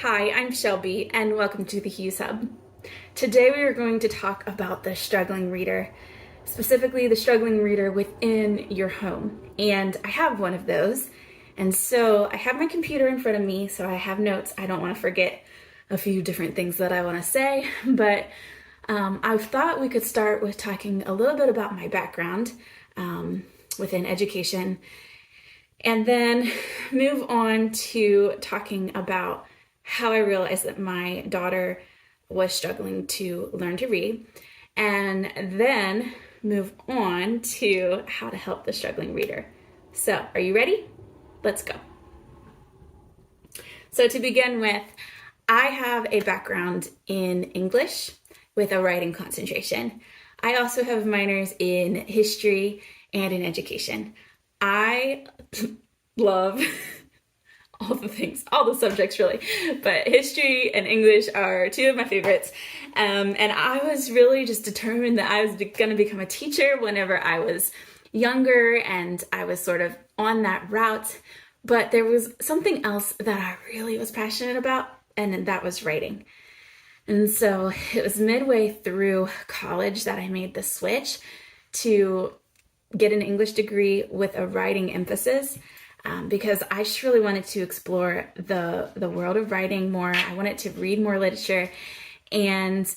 Hi, I'm Shelby, and welcome to the Hughes Hub. Today we are going to talk about the struggling reader, specifically the struggling reader within your home. And I have one of those. And so I have my computer in front of me, so I have notes. I don't want to forget a few different things that I want to say, but I thought we could start with talking a little bit about my background within education, and then move on to talking about how I realized that my daughter was struggling to learn to read, and then move on to how to help the struggling reader. So, are you ready? Let's go. So, to begin with, I have a background in English with a writing concentration. I also have minors in history and in education. I love all the things, all the subjects really, but history and English are two of my favorites. And I was really just determined that I was going to become a teacher whenever I was younger, and I was sort of on that route. But there was something else that I really was passionate about, and that was writing. And so it was midway through college that I made the switch to get an English degree with a writing emphasis. Because I just really wanted to explore the world of writing more. I wanted to read more literature and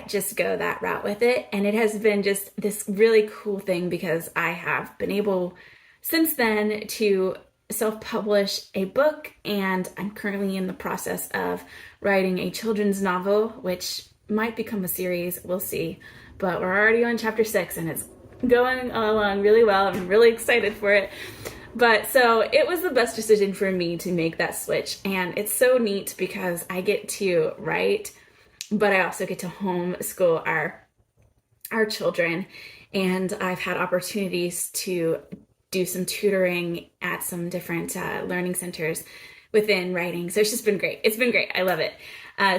just go that route with it. And it has been just this really cool thing because I have been able since then to self-publish a book, and I'm currently in the process of writing a children's novel, which might become a series, we'll see. But we're already on chapter 6 and it's going along really well. I'm really excited for it. But so it was the best decision for me to make that switch. And it's so neat because I get to write, but I also get to homeschool our children. And I've had opportunities to do some tutoring at some different learning centers within writing. So it's just been great. It's been great. I love it.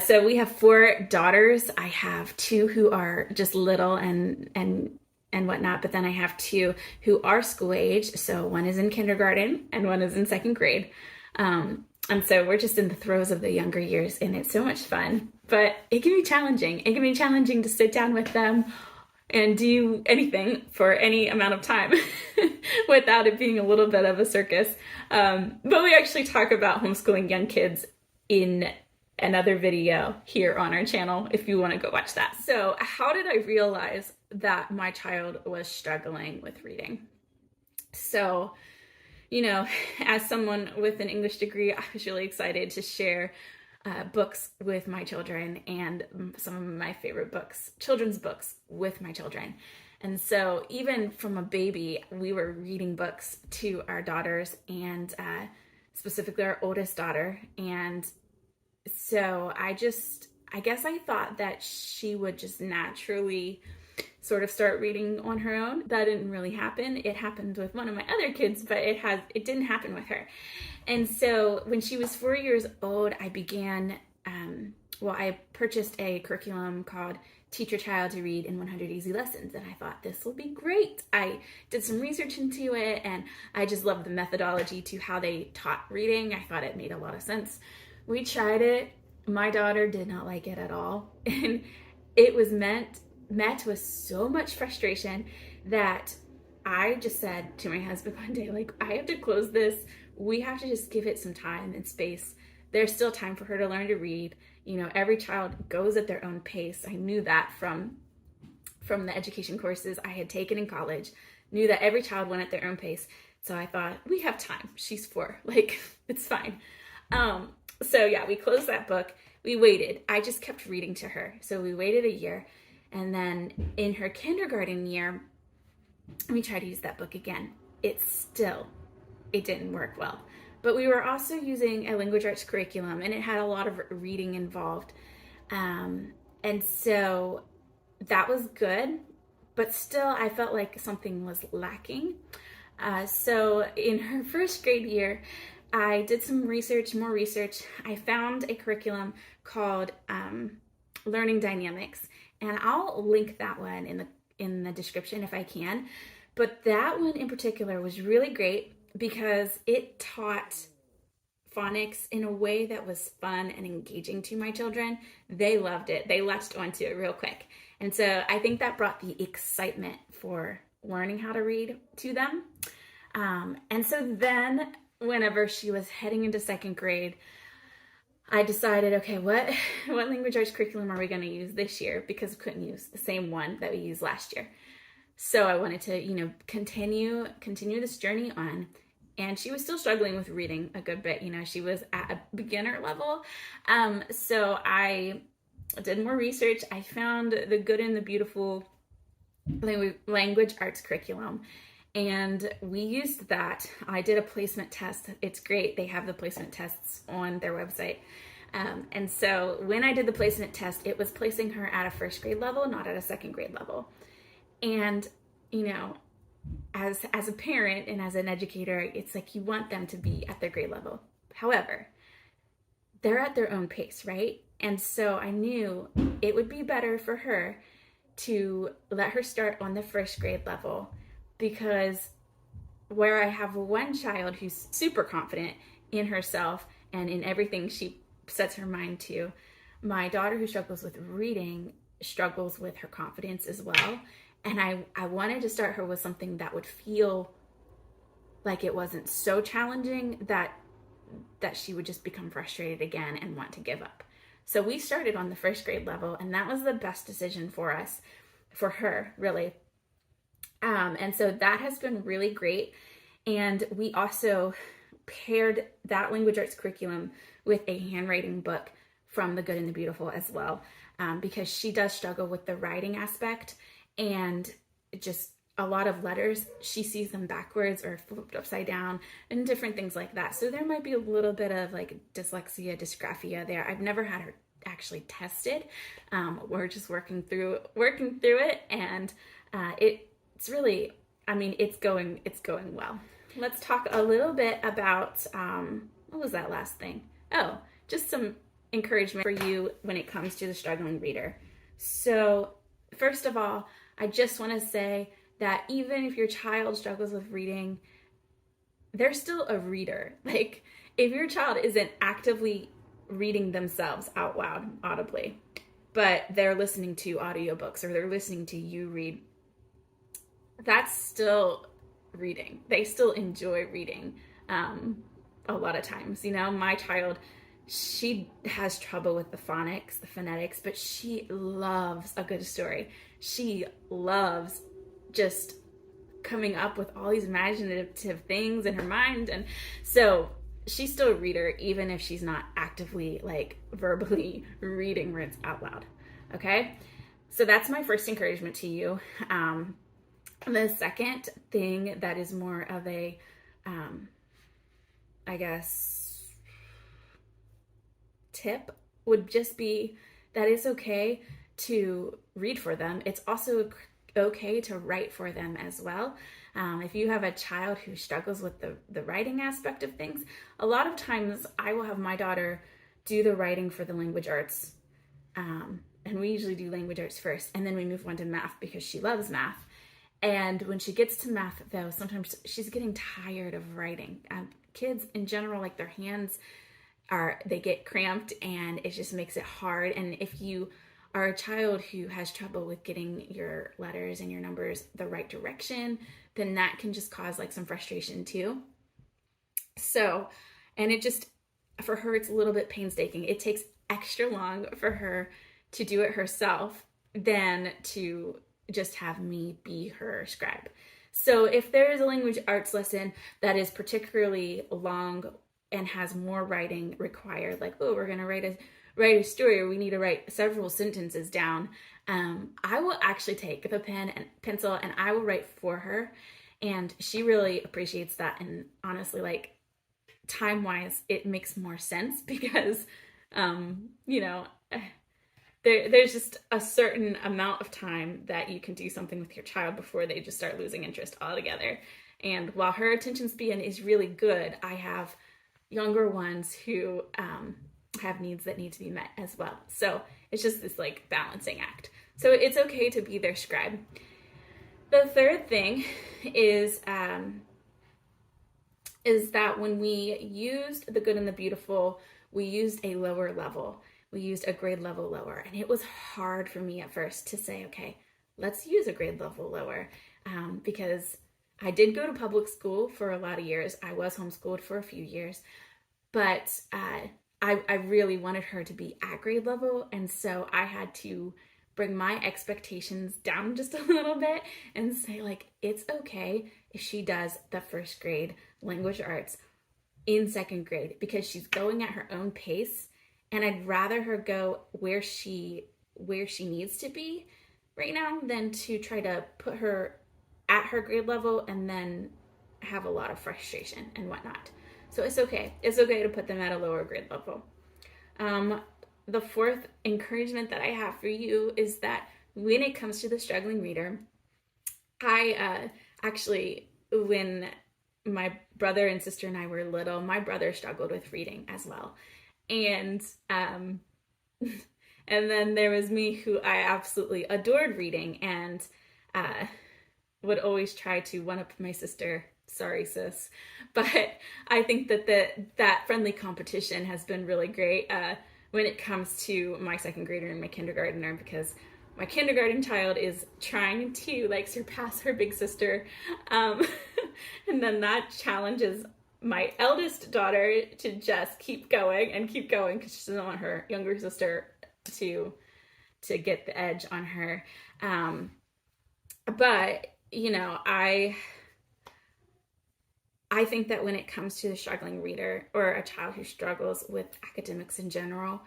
So we have 4 daughters. I have 2 who are just little and whatnot, but then I have 2 who are school age. So one is in kindergarten and one is in 2nd grade. And so we're just in the throes of the younger years, and it's so much fun, but it can be challenging. It can be challenging to sit down with them and do anything for any amount of time without it being a little bit of a circus. But we actually talk about homeschooling young kids in another video here on our channel if you want to go watch that. So how did I realize that my child was struggling with reading? So, as someone with an English degree, I was really excited to share books with my children and some of my favorite books, children's books with my children. And so even from a baby, we were reading books to our daughters, and specifically our oldest daughter. And so I guess I thought that she would just naturally sort of start reading on her own. That didn't really happen. It happened with one of my other kids, but it didn't happen with her. And so when she was 4 years old, I began, I purchased a curriculum called Teach Your Child to Read in 100 Easy Lessons. And I thought, this will be great. I did some research into it, and I just loved the methodology to how they taught reading. I thought it made a lot of sense. We tried it. My daughter did not like it at all. And it was met with so much frustration that I just said to my husband one day, I have to close this. We have to just give it some time and space. There's still time for her to learn to read. Every child goes at their own pace. I knew that from the education courses I had taken in college, knew that every child went at their own pace. So I thought, we have time. She's 4. It's fine. So yeah, we closed that book. We waited. I just kept reading to her. So we waited a year. And then in her kindergarten year, we tried to use that book again. It didn't work well. But we were also using a language arts curriculum, and it had a lot of reading involved. And so that was good, but still I felt like something was lacking. So in her 1st grade year, I did some more research. I found a curriculum called Learning Dynamics, and I'll link that one in the description if I can. But that one in particular was really great because it taught phonics in a way that was fun and engaging to my children, they loved it. They latched onto it real quick. And so I think that brought the excitement for learning how to read to them. And so then whenever she was heading into second grade, I decided, okay, what language arts curriculum are we going to use this year? Because we couldn't use the same one that we used last year. So I wanted to, continue this journey on. And she was still struggling with reading a good bit. She was at a beginner level. So I did more research. I found the Good and the Beautiful language arts curriculum. And we used that. I did a placement test. It's great. They have the placement tests on their website. And so when I did the placement test, it was placing her at a first grade level, not at a second grade level. And, as a parent and as an educator, it's like you want them to be at their grade level. However, they're at their own pace, right? And so I knew it would be better for her to let her start on the first grade level, because where I have one child who's super confident in herself and in everything she sets her mind to, my daughter who struggles with reading struggles with her confidence as well. And I wanted to start her with something that would feel like it wasn't so challenging that she would just become frustrated again and want to give up. So we started on the first grade level, and that was the best decision for us, for her, really. And so that has been really great. And we also paired that language arts curriculum with a handwriting book from The Good and the Beautiful as well, because she does struggle with the writing aspect, and just a lot of letters, she sees them backwards or flipped upside down and different things like that. So there might be a little bit of like dyslexia, dysgraphia there. I've never had her actually tested. We're just working through it, and it's really, it's going well. Let's talk a little bit about, what was that last thing? Oh, just some encouragement for you when it comes to the struggling reader. So first of all, I just want to say that even if your child struggles with reading, they're still a reader. Like, if your child isn't actively reading themselves out loud, audibly, but they're listening to audiobooks or they're listening to you read, that's still reading. They still enjoy reading a lot of times. My child, she has trouble with the phonics, the phonetics, but she loves a good story. She loves just coming up with all these imaginative things in her mind. And so she's still a reader, even if she's not actively verbally reading words out loud. Okay. So that's my first encouragement to you. The second thing that is more of a, tip would just be that it's okay to read for them. It's also okay to write for them as well. If you have a child who struggles with the writing aspect of things, a lot of times I will have my daughter do the writing for the language arts. And we usually do language arts first, and then we move on to math because she loves math. And when she gets to math, though, sometimes she's getting tired of writing. Kids in general, their hands they get cramped, and it just makes it hard. And if you are a child who has trouble with getting your letters and your numbers the right direction, then that can just cause some frustration too. So, and it just, for her, it's a little bit painstaking. It takes extra long for her to do it herself than to just have me be her scribe. So if there is a language arts lesson that is particularly long and has more writing required, we're going to write a story, or we need to write several sentences down, I will actually take the pen and pencil and I will write for her. And she really appreciates that. And honestly, time-wise, it makes more sense because, there's just a certain amount of time that you can do something with your child before they just start losing interest altogether. And while her attention span is really good, I have younger ones who have needs that need to be met as well. So it's just this balancing act. So it's okay to be their scribe. The third thing is is that when we used the good and the beautiful, we used a lower level. We used a grade level lower. And it was hard for me at first to say, okay, let's use a grade level lower, because I did go to public school for a lot of years. I was homeschooled for a few years, but I really wanted her to be at grade level. And so I had to bring my expectations down just a little bit and say, like, it's okay if she does the first grade language arts in second grade, because she's going at her own pace. And I'd rather her go where she needs to be right now than to try to put her at her grade level and then have a lot of frustration and whatnot. So it's okay. It's okay to put them at a lower grade level. The fourth encouragement that I have for you is that when it comes to the struggling reader, I actually, when my brother and sister and I were little, my brother struggled with reading as well. And and then there was me, who I absolutely adored reading, and would always try to one up my sister. Sorry, sis. But I think that that friendly competition has been really great when it comes to my second grader and my kindergartner, because my kindergarten child is trying to like surpass her big sister. And then that challenges my eldest daughter to just keep going because she doesn't want her younger sister to get the edge on her. But you know, I think that when it comes to the struggling reader, or a child who struggles with academics in general,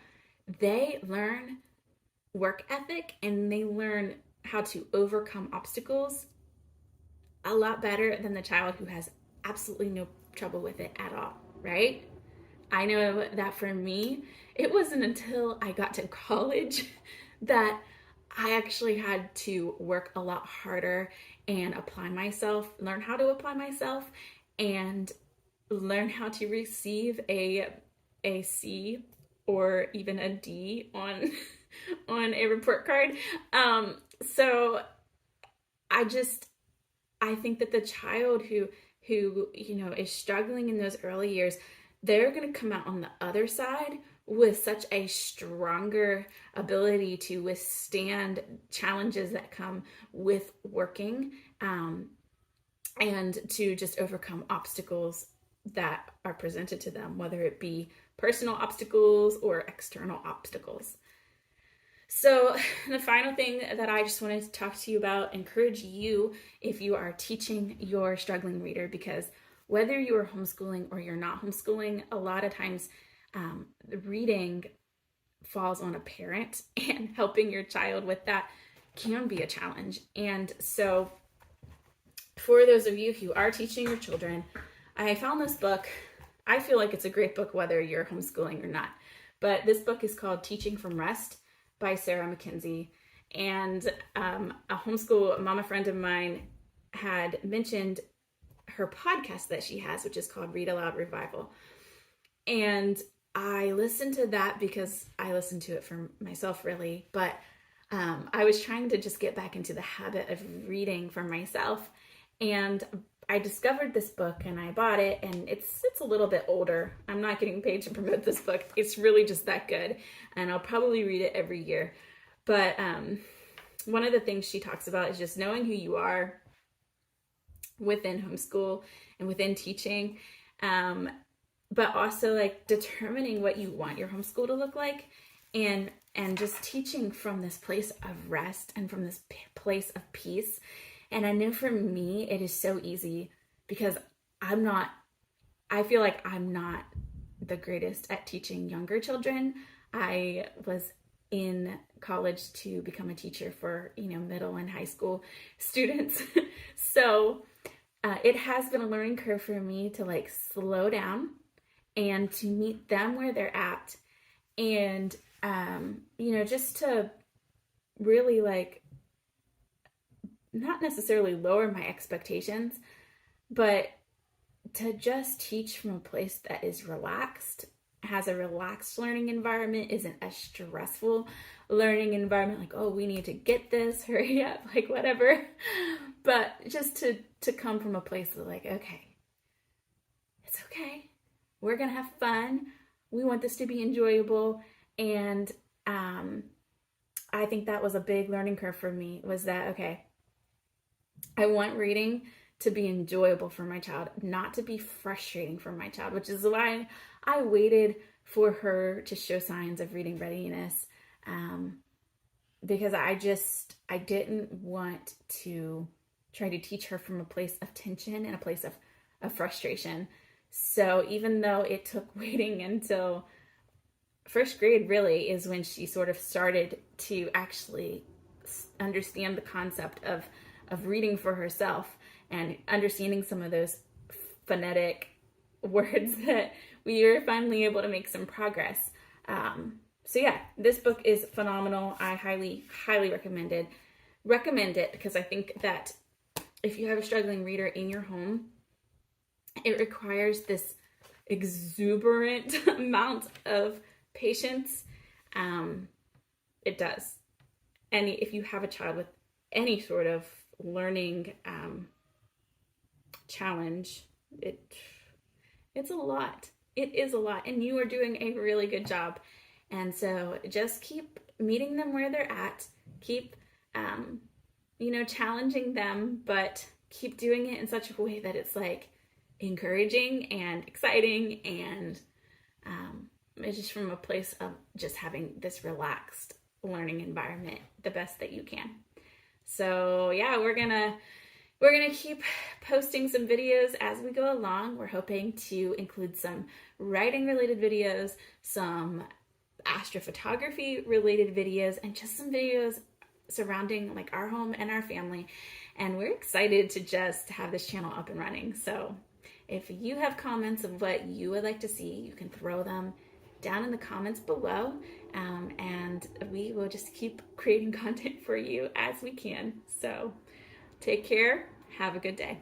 they learn work ethic and they learn how to overcome obstacles a lot better than the child who has absolutely no trouble with it at all, right? I know that for me, it wasn't until I got to college that I actually had to work a lot harder and learn how to apply myself, and learn how to receive a C or even a D on a report card. So I think that the child who you know is struggling in those early years, they're going to come out on the other side with such a stronger ability to withstand challenges that come with working, and to just overcome obstacles that are presented to them, whether it be personal obstacles or external obstacles. So the final thing that I just wanted to talk to you about, encourage you if you are teaching your struggling reader, because whether you are homeschooling or you're not homeschooling, a lot of times reading falls on a parent, and helping your child with that can be a challenge. And so for those of you who are teaching your children, I found this book. I feel like it's a great book whether you're homeschooling or not. But this book is called Teaching from Rest by Sarah McKenzie. And a homeschool mama friend of mine had mentioned her podcast that she has, which is called Read Aloud Revival. And I listened to that because I listened to it for myself, really. But I was trying to just get back into the habit of reading for myself. And I discovered this book and I bought it, and it's a little bit older. I'm not getting paid to promote this book. It's really just that good, and I'll probably read it every year. But one of the things she talks about is just knowing who you are within homeschool and within teaching, but also like determining what you want your homeschool to look like, and just teaching from this place of rest and from this place of peace. And I know for me, it is so easy because I feel like I'm not the greatest at teaching younger children. I was in college to become a teacher for, middle and high school students. So it has been a learning curve for me to like slow down and to meet them where they're at. And, just to really like, not necessarily lower my expectations, but to just teach from a place that is relaxed, has a relaxed learning environment, isn't a stressful learning environment, like, oh, we need to get this, hurry up, like whatever. But just to come from a place of like, okay, it's okay. We're going to have fun. We want this to be enjoyable. And I think that was a big learning curve for me, was that, okay, I want reading to be enjoyable for my child, not to be frustrating for my child, which is why I waited for her to show signs of reading readiness, because I didn't want to try to teach her from a place of tension and a place of frustration. So even though it took waiting until first grade, really is when she sort of started to actually understand the concept of reading for herself and understanding some of those phonetic words, that we were finally able to make some progress. So yeah, this book is phenomenal. I highly, highly recommend it because I think that if you have a struggling reader in your home, it requires this exuberant amount of patience. It does. And if you have a child with any sort of learning challenge, it's a lot. It is a lot, and you are doing a really good job. And so just keep meeting them where they're at. Keep, challenging them, but keep doing it in such a way that it's like encouraging and exciting, and it's just from a place of just having this relaxed learning environment the best that you can. So yeah, we're gonna keep posting some videos as we go along. We're hoping to include some writing related videos, some astrophotography related videos, and just some videos surrounding like our home and our family. And we're excited to just have this channel up and running. So if you have comments of what you would like to see, you can throw them down in the comments below, and we will just keep creating content for you as we can. So take care. Have a good day.